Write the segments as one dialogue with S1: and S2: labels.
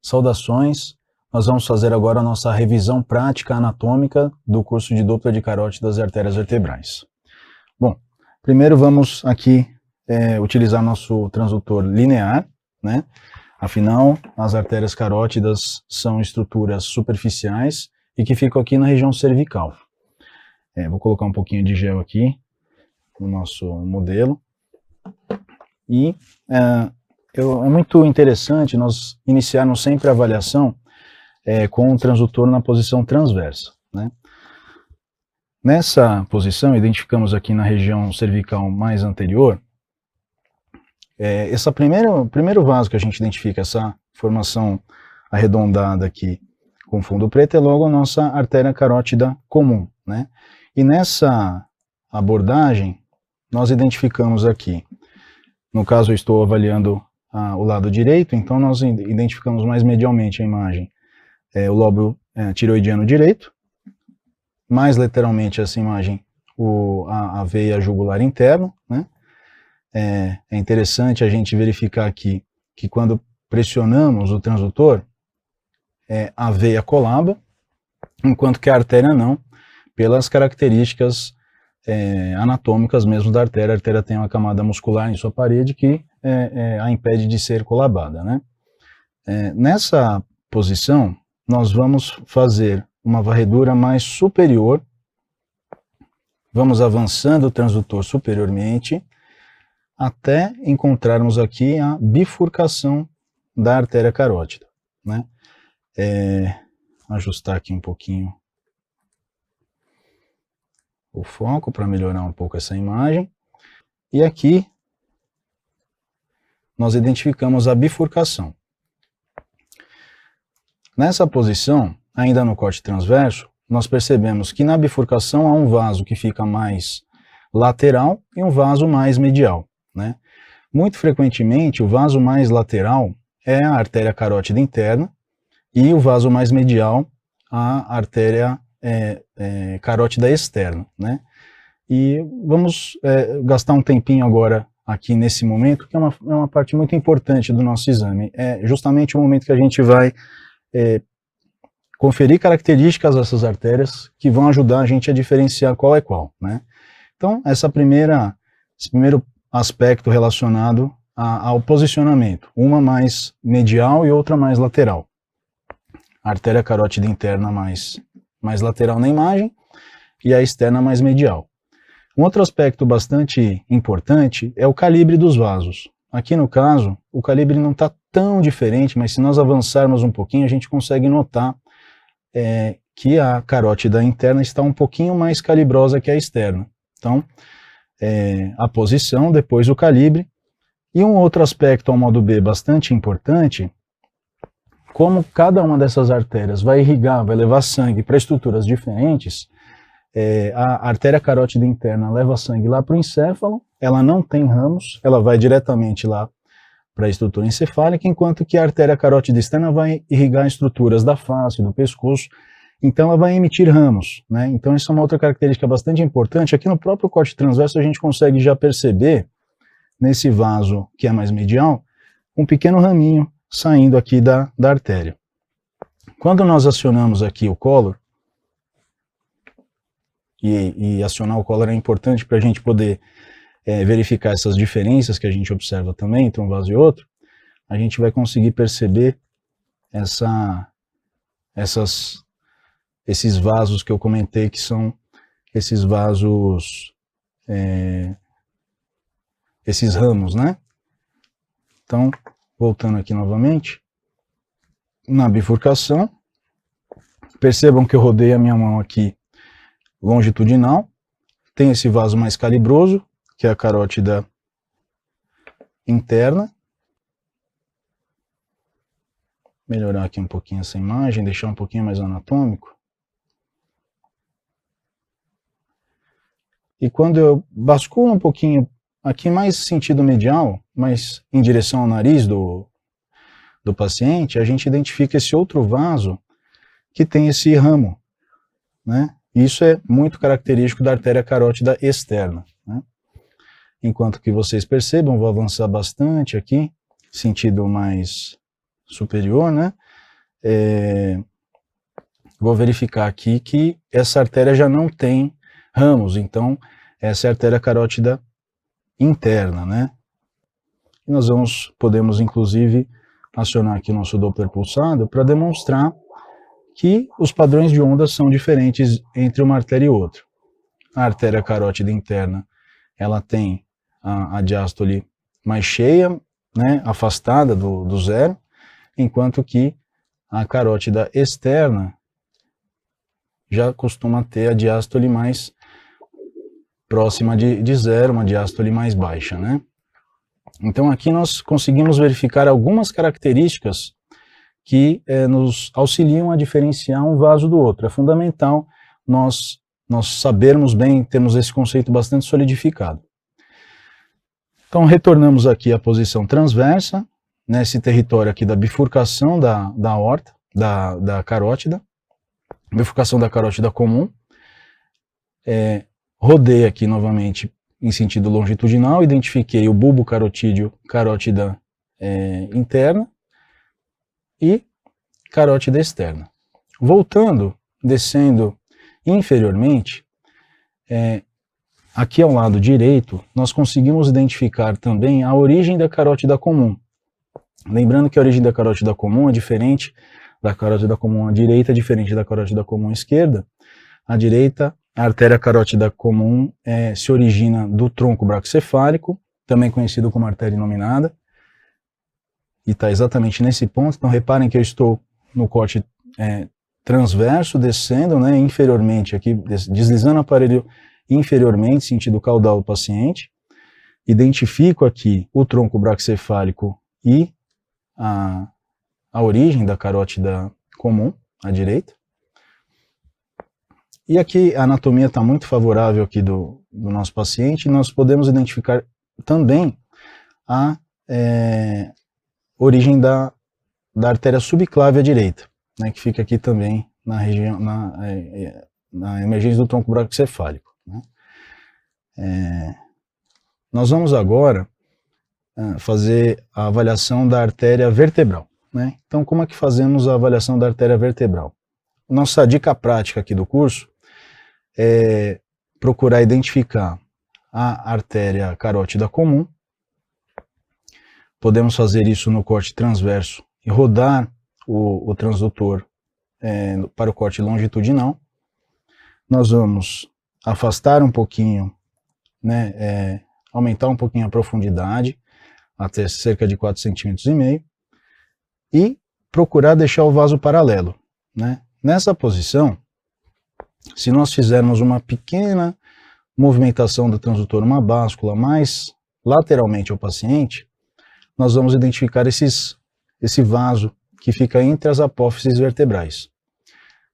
S1: Saudações, nós vamos fazer agora a nossa revisão prática anatômica do curso de dupla de carótidas e artérias vertebrais. Bom, primeiro vamos aqui utilizar nosso transdutor linear, né? Afinal, as artérias carótidas são estruturas superficiais e que ficam aqui na região cervical. Vou colocar um pouquinho de gel aqui no nosso modelo. E é muito interessante nós iniciarmos sempre a avaliação com o transdutor na posição transversa, né? Nessa posição, identificamos aqui na região cervical mais anterior, esse primeiro vaso que a gente identifica, essa formação arredondada aqui com fundo preto, é logo a nossa artéria carótida comum, né? E nessa abordagem, nós identificamos aqui, no caso eu estou avaliando o lado direito, então nós identificamos mais medialmente a imagem, o lobo tireoidiano direito, mais lateralmente essa imagem, a veia jugular interna, né? É interessante a gente verificar aqui que quando pressionamos o transdutor, a veia colaba, enquanto que a artéria não, pelas características anatômicas mesmo da artéria. A artéria tem uma camada muscular em sua parede que a impede de ser colabada, né? Nessa posição, nós vamos fazer uma varredura mais superior, vamos avançando o transdutor superiormente, até encontrarmos aqui a bifurcação da artéria carótida, né? Ajustar aqui um pouquinho o foco para melhorar um pouco essa imagem. E aqui nós identificamos a bifurcação. Nessa posição, ainda no corte transverso, nós percebemos que na bifurcação há um vaso que fica mais lateral e um vaso mais medial, né? Muito frequentemente, o vaso mais lateral é a artéria carótida interna e o vaso mais medial a artéria carótida externa, né? E vamos gastar um tempinho agora aqui nesse momento, que é uma parte muito importante do nosso exame. É justamente o momento que a gente vai conferir características dessas artérias que vão ajudar a gente a diferenciar qual é qual, né? Então, esse primeiro aspecto relacionado ao posicionamento, uma mais medial e outra mais lateral. A artéria carótida interna mais lateral na imagem e a externa mais medial. Um outro aspecto bastante importante é o calibre dos vasos. Aqui no caso, o calibre não está tão diferente, mas se nós avançarmos um pouquinho, a gente consegue notar que a carótida interna está um pouquinho mais calibrosa que a externa. Então, a posição, depois o calibre. E um outro aspecto ao modo B bastante importante, como cada uma dessas artérias vai irrigar, vai levar sangue para estruturas diferentes, a artéria carótida interna leva sangue lá para o encéfalo, ela não tem ramos, ela vai diretamente lá para a estrutura encefálica, enquanto que a artéria carótida externa vai irrigar estruturas da face, do pescoço, então ela vai emitir ramos, né? Então isso é uma outra característica bastante importante. Aqui no próprio corte transverso a gente consegue já perceber, nesse vaso que é mais medial, um pequeno raminho saindo aqui da artéria. Quando nós acionamos aqui o collar, e acionar o collar é importante para a gente poder verificar essas diferenças que a gente observa também entre um vaso e outro, a gente vai conseguir perceber esses vasos que eu comentei, que são esses vasos, esses ramos, né? Então, voltando aqui novamente, na bifurcação, percebam que eu rodei a minha mão aqui longitudinal, tem esse vaso mais calibroso, que é a carótida interna. Melhorar aqui um pouquinho essa imagem, deixar um pouquinho mais anatômico. E quando eu basculo um pouquinho aqui mais sentido medial, mais em direção ao nariz do paciente, a gente identifica esse outro vaso que tem esse ramo, né? Isso é muito característico da artéria carótida externa, né? Enquanto que vocês percebam, vou avançar bastante aqui, sentido mais superior, né? vou verificar aqui que essa artéria já não tem ramos, então essa é a artéria carótida interna, né? E nós podemos inclusive acionar aqui o nosso Doppler pulsado para demonstrar que os padrões de ondas são diferentes entre uma artéria e outra. A artéria carótida interna, ela tem a diástole mais cheia, né, afastada do zero, enquanto que a carótida externa já costuma ter a diástole mais próxima de zero, uma diástole mais baixa, né? Então aqui nós conseguimos verificar algumas características que nos auxiliam a diferenciar um vaso do outro. É fundamental nós sabermos bem, temos esse conceito bastante solidificado. Então retornamos aqui à posição transversa, nesse território aqui da bifurcação da aorta, da carótida, bifurcação da carótida comum. Rodei aqui novamente em sentido longitudinal, identifiquei o bulbo carotídeo, carótida interna e carótida externa. Voltando, descendo inferiormente, aqui ao lado direito, nós conseguimos identificar também a origem da carótida comum. Lembrando que a origem da carótida comum é diferente da carótida comum à direita, é diferente da carótida comum à esquerda. À direita, a artéria carótida comum se origina do tronco braquicefálico, também conhecido como artéria inominada, e está exatamente nesse ponto. Então reparem que eu estou no corte transverso, descendo, né, inferiormente, aqui, deslizando o aparelho inferiormente, sentido caudal do paciente. Identifico aqui o tronco braquicefálico e a origem da carótida comum, à direita. E aqui a anatomia está muito favorável aqui do nosso paciente, e nós podemos identificar também a origem da artéria subclávia direita, né, que fica aqui também na região, na emergência do tronco braquicefálico, né. Nós vamos agora fazer a avaliação da artéria vertebral, né. Então, como é que fazemos a avaliação da artéria vertebral? Nossa dica prática aqui do curso é procurar identificar a artéria carótida comum. Podemos fazer isso no corte transverso e rodar o transdutor para o corte longitudinal. Nós vamos afastar um pouquinho, né, aumentar um pouquinho a profundidade, até cerca de 4,5 cm, e procurar deixar o vaso paralelo, né? Nessa posição, se nós fizermos uma pequena movimentação do transdutor, uma báscula mais lateralmente ao paciente, nós vamos identificar esse vaso que fica entre as apófises vertebrais.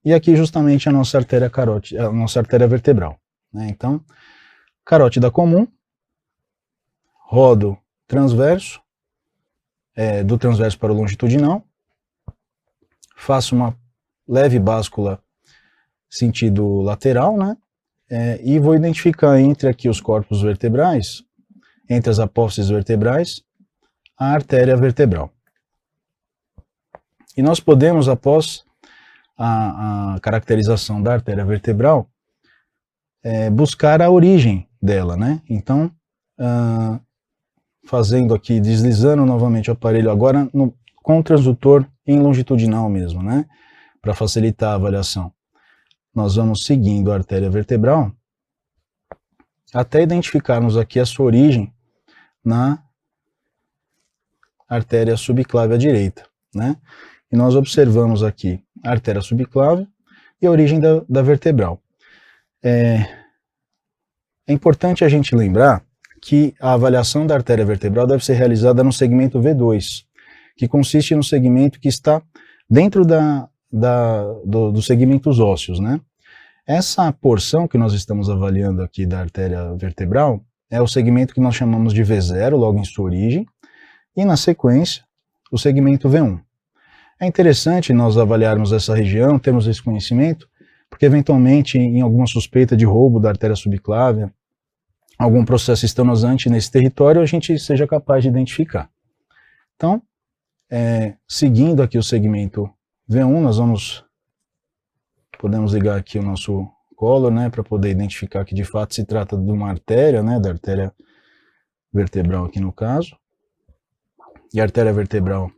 S1: E aqui justamente a nossa artéria carótida, a nossa artéria vertebral, né? Então, carótida comum, rodo transverso, do transverso para o longitudinal, faço uma leve báscula sentido lateral, né? E vou identificar entre aqui os corpos vertebrais, entre as apófises vertebrais, a artéria vertebral. E nós podemos, após a caracterização da artéria vertebral, buscar a origem dela, né? Então, fazendo aqui, deslizando novamente o aparelho agora com o transdutor em longitudinal mesmo, né? Para facilitar a avaliação. Nós vamos seguindo a artéria vertebral até identificarmos aqui a sua origem na artéria subclávia direita, né? E nós observamos aqui a artéria subclávia e a origem da vertebral. É importante a gente lembrar que a avaliação da artéria vertebral deve ser realizada no segmento V2, que consiste no segmento que está dentro dos segmentos ósseos, né? Essa porção que nós estamos avaliando aqui da artéria vertebral é o segmento que nós chamamos de V0, logo em sua origem, e na sequência, o segmento V1. É interessante nós avaliarmos essa região, termos esse conhecimento, porque eventualmente em alguma suspeita de roubo da artéria subclávia, algum processo estenosante nesse território, a gente seja capaz de identificar. Então, seguindo aqui o segmento V1 nós podemos ligar aqui o nosso color, né, para poder identificar que de fato se trata de uma artéria, né, da artéria vertebral aqui no caso. E a artéria vertebral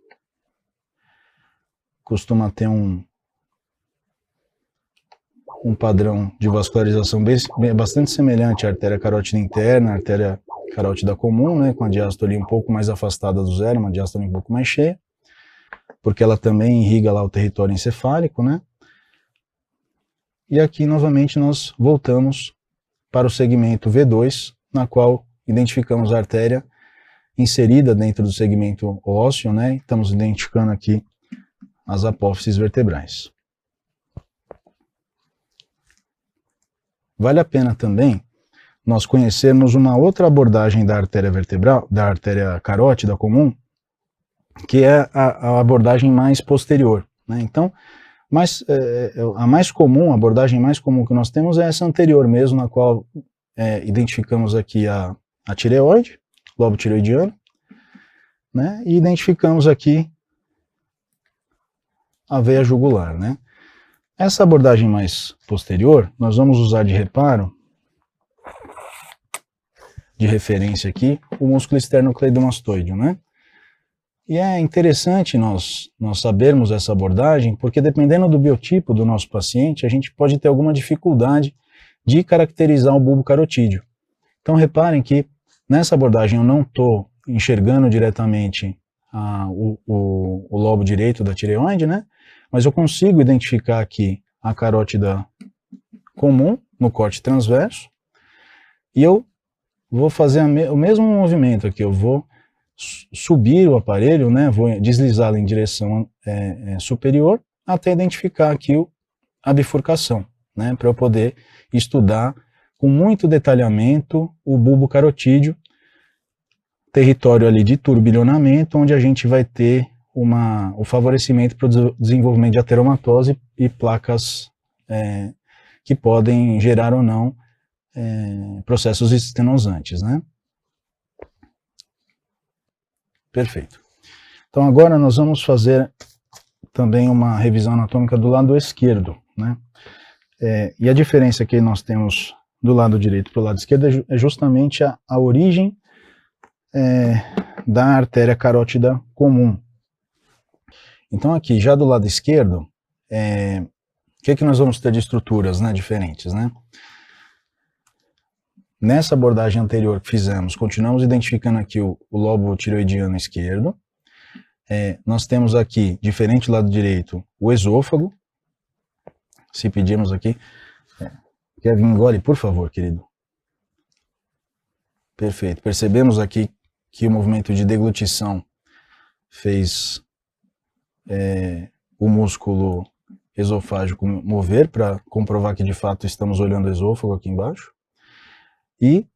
S1: costuma ter um padrão de vascularização bastante semelhante à artéria carótida interna, à artéria carótida comum, né, com a diástole um pouco mais afastada do zero, uma diástole um pouco mais cheia, porque ela também irriga lá o território encefálico, né? E aqui novamente nós voltamos para o segmento V2, na qual identificamos a artéria inserida dentro do segmento ósseo, né? Estamos identificando aqui as apófises vertebrais. Vale a pena também nós conhecermos uma outra abordagem da artéria vertebral, da artéria carótida comum, que é a abordagem mais posterior, né? Então, a abordagem mais comum que nós temos é essa anterior mesmo, na qual identificamos aqui a tireoide, lobo tireoidiano, né? E identificamos aqui a veia jugular, né? Essa abordagem mais posterior, nós vamos usar de reparo, de referência aqui, o músculo esternocleidomastoideo, né? E é interessante nós sabermos essa abordagem, porque dependendo do biotipo do nosso paciente, a gente pode ter alguma dificuldade de caracterizar o bulbo carotídeo. Então reparem que nessa abordagem eu não estou enxergando diretamente o lobo direito da tireoide, né? Mas eu consigo identificar aqui a carótida comum no corte transverso, e eu vou fazer o mesmo movimento aqui, eu vou subir o aparelho, né, vou deslizá-lo em direção superior, até identificar aqui a bifurcação, né, para eu poder estudar com muito detalhamento o bulbo carotídeo, território ali de turbilhonamento, onde a gente vai ter o favorecimento para o desenvolvimento de ateromatose e placas que podem gerar ou não processos estenosantes, né? Perfeito. Então agora nós vamos fazer também uma revisão anatômica do lado esquerdo, né? E a diferença que nós temos do lado direito para o lado esquerdo é justamente a origem da artéria carótida comum. Então aqui, já do lado esquerdo, o que nós vamos ter de estruturas, né, diferentes, né? Nessa abordagem anterior que fizemos, continuamos identificando aqui o lobo tireoidiano esquerdo. Nós temos aqui, diferente do lado direito, o esôfago. Se pedirmos aqui, Kevin, engole, por favor, querido. Perfeito. Percebemos aqui que o movimento de deglutição fez o músculo esofágico mover para comprovar que de fato estamos olhando o esôfago aqui embaixo. E,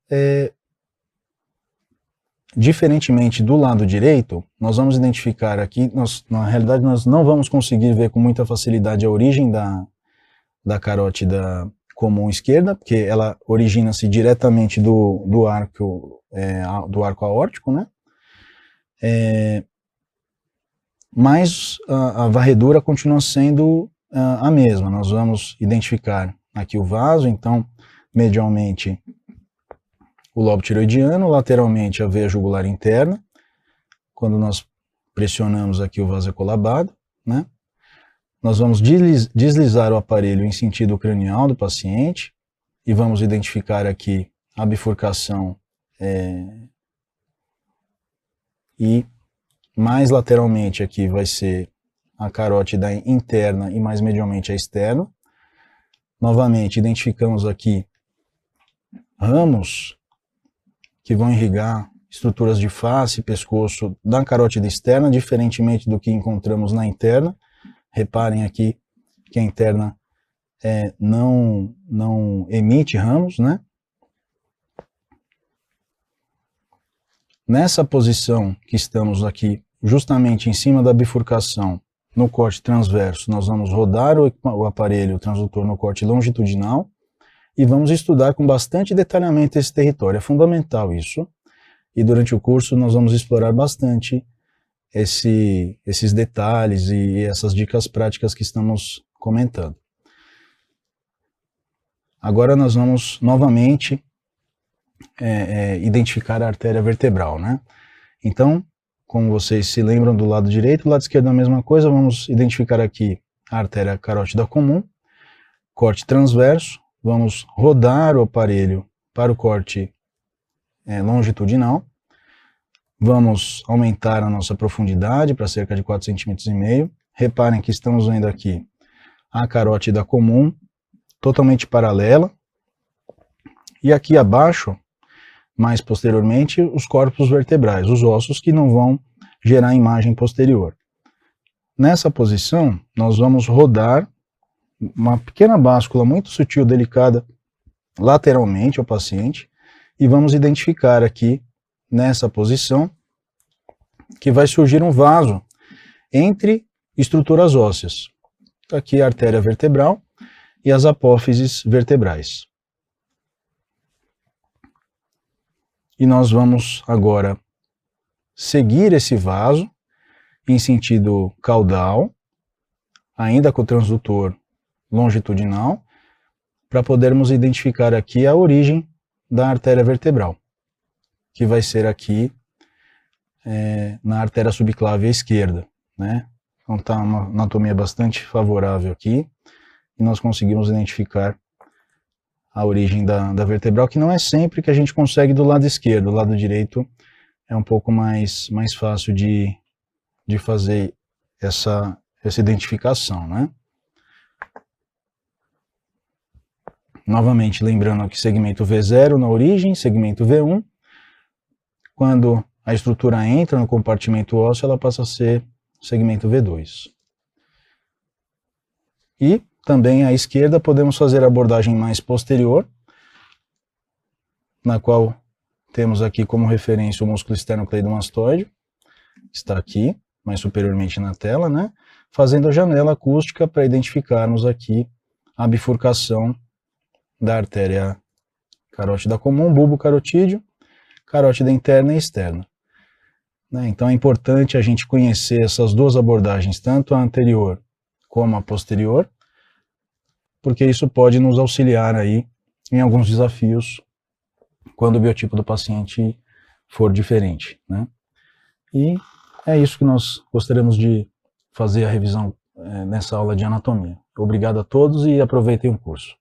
S1: diferentemente do lado direito, nós vamos identificar aqui, na realidade nós não vamos conseguir ver com muita facilidade a origem da carótida comum esquerda, porque ela origina-se diretamente do arco aórtico, né? Mas a varredura continua sendo a mesma. Nós vamos identificar aqui o vaso, então, medialmente, o lobo tireoidiano, lateralmente a veia jugular interna, quando nós pressionamos aqui o vaso ecolabado, né? Nós vamos deslizar o aparelho em sentido cranial do paciente e vamos identificar aqui a bifurcação e mais lateralmente aqui vai ser a carótida interna e mais medialmente a externa. Novamente, identificamos aqui ramos que vão irrigar estruturas de face e pescoço da carótida externa, diferentemente do que encontramos na interna. Reparem aqui que a interna não emite ramos, né? Nessa posição que estamos aqui, justamente em cima da bifurcação, no corte transverso, nós vamos rodar o aparelho transdutor no corte longitudinal e vamos estudar com bastante detalhamento esse território. É fundamental isso, e durante o curso nós vamos explorar bastante esses detalhes e essas dicas práticas que estamos comentando. Agora nós vamos novamente identificar a artéria vertebral, né? Então, como vocês se lembram do lado direito, do lado esquerdo a mesma coisa, vamos identificar aqui a artéria carótida comum, corte transverso, vamos rodar o aparelho para o corte longitudinal, vamos aumentar a nossa profundidade para cerca de 4,5 cm. Reparem que estamos vendo aqui a carótida comum, totalmente paralela, e aqui abaixo, mais posteriormente, os corpos vertebrais, os ossos que não vão gerar imagem posterior. Nessa posição, nós vamos rodar uma pequena báscula muito sutil, delicada, lateralmente ao paciente, e vamos identificar aqui, nessa posição, que vai surgir um vaso entre estruturas ósseas. Aqui a artéria vertebral e as apófises vertebrais. E nós vamos agora seguir esse vaso em sentido caudal, ainda com o transdutor longitudinal, para podermos identificar aqui a origem da artéria vertebral, que vai ser aqui na artéria subclávia esquerda, né? Então está uma anatomia bastante favorável aqui, e nós conseguimos identificar a origem da vertebral, que não é sempre que a gente consegue do lado esquerdo. O lado direito é um pouco mais fácil de fazer essa identificação, né? Novamente, lembrando que segmento V0 na origem, segmento V1. Quando a estrutura entra no compartimento ósseo, ela passa a ser segmento V2. E também à esquerda podemos fazer a abordagem mais posterior, na qual temos aqui como referência o músculo esternocleidomastoide, está aqui, mais superiormente na tela, né? Fazendo a janela acústica para identificarmos aqui a bifurcação da artéria carótida comum, bulbo carotídeo, carótida interna e externa. Então é importante a gente conhecer essas duas abordagens, tanto a anterior como a posterior, porque isso pode nos auxiliar aí em alguns desafios quando o biotipo do paciente for diferente, né? E é isso que nós gostaríamos de fazer a revisão nessa aula de anatomia. Obrigado a todos e aproveitem o curso.